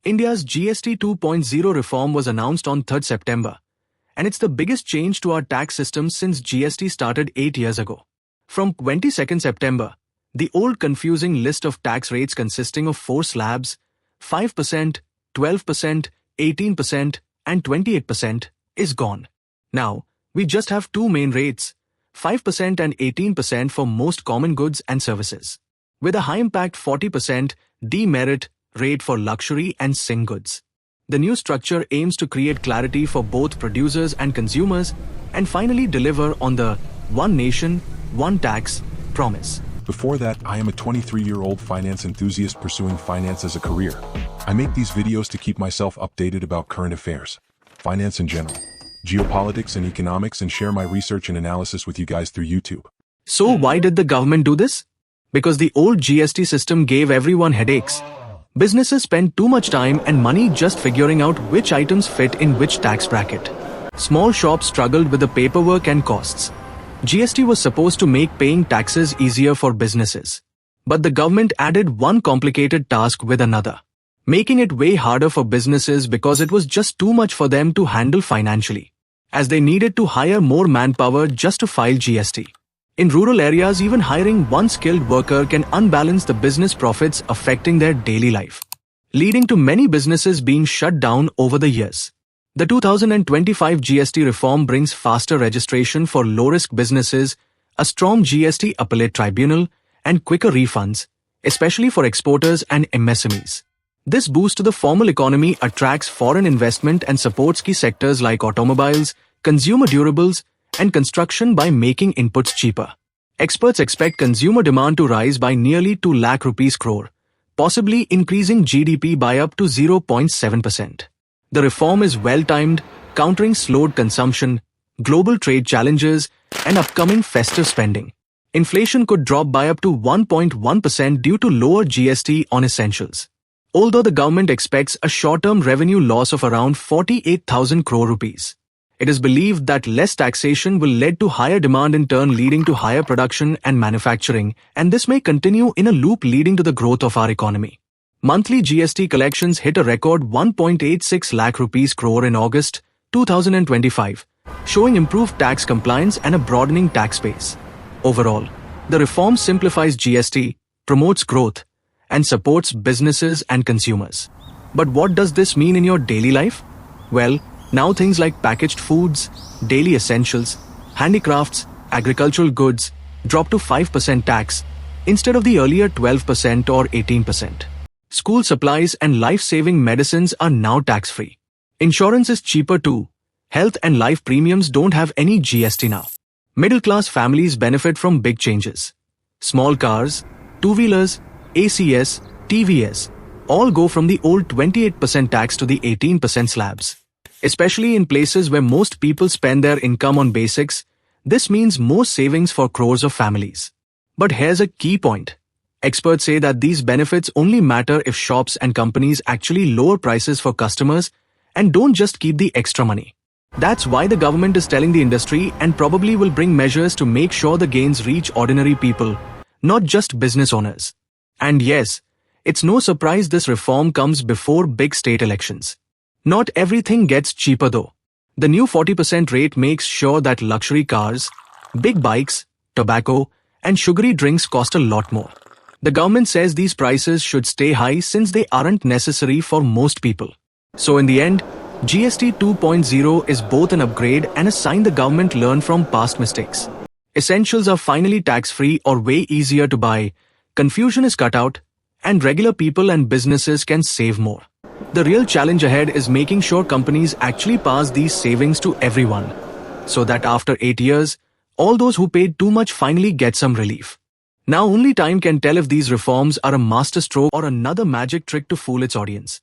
India's GST 2.0 reform was announced on 3rd September, and it's the biggest change to our tax system since GST started 8 years ago. From 22nd September, the old confusing list of tax rates consisting of 4 slabs, 5%, 12%, 18%, and 28% is gone. Now, we just have 2 main rates, 5% and 18% for most common goods and services, with a high-impact 40% demerit rate for luxury and sing goods. The new structure aims to create clarity for both producers and consumers and finally deliver on the one nation, one tax promise. Before that, I am a 23-year-old finance enthusiast pursuing finance as a career. I make these videos to keep myself updated about current affairs, finance in general, geopolitics and economics, and share my research and analysis with you guys through YouTube. So why did the government do this? Because the old GST system gave everyone headaches. Businesses spend too much time and money just figuring out which items fit in which tax bracket. Small shops struggled with the paperwork and costs. GST was supposed to make paying taxes easier for businesses. But the government added one complicated task with another, making it way harder for businesses because it was just too much for them to handle financially, as they needed to hire more manpower just to file GST. In rural areas, even hiring one skilled worker can unbalance the business profits affecting their daily life, leading to many businesses being shut down over the years. The 2025 GST reform brings faster registration for low-risk businesses, a strong GST appellate tribunal, and quicker refunds, especially for exporters and MSMEs. This boost to the formal economy attracts foreign investment and supports key sectors like automobiles, consumer durables, and construction by making inputs cheaper. Experts expect consumer demand to rise by nearly 2 lakh rupees crore, possibly increasing GDP by up to 0.7%. The reform is well-timed, countering slowed consumption, global trade challenges, and upcoming festive spending. Inflation could drop by up to 1.1% due to lower GST on essentials. Although the government expects a short-term revenue loss of around 48,000 crore rupees. It is believed that less taxation will lead to higher demand, in turn leading to higher production and manufacturing, and this may continue in a loop leading to the growth of our economy. Monthly GST collections hit a record 1.86 lakh rupees crore in August 2025, showing improved tax compliance and a broadening tax base. Overall, the reform simplifies GST, promotes growth, and supports businesses and consumers. But what does this mean in your daily life? Well, now things like packaged foods, daily essentials, handicrafts, agricultural goods drop to 5% tax instead of the earlier 12% or 18%. School supplies and life-saving medicines are now tax-free. Insurance is cheaper too. Health and life premiums don't have any GST now. Middle-class families benefit from big changes. Small cars, two-wheelers, ACS, TVS all go from the old 28% tax to the 18% slabs. Especially in places where most people spend their income on basics, this means more savings for crores of families. But here's a key point. Experts say that these benefits only matter if shops and companies actually lower prices for customers and don't just keep the extra money. That's why the government is telling the industry and probably will bring measures to make sure the gains reach ordinary people, not just business owners. And yes, it's no surprise this reform comes before big state elections. Not everything gets cheaper though. The new 40% rate makes sure that luxury cars, big bikes, tobacco, and sugary drinks cost a lot more. The government says these prices should stay high since they aren't necessary for most people. So in the end, GST 2.0 is both an upgrade and a sign the government learned from past mistakes. Essentials are finally tax-free or way easier to buy, confusion is cut out, and regular people and businesses can save more. The real challenge ahead is making sure companies actually pass these savings to everyone, so that after 8 years, all those who paid too much finally get some relief. Now only time can tell if these reforms are a masterstroke or another magic trick to fool its audience.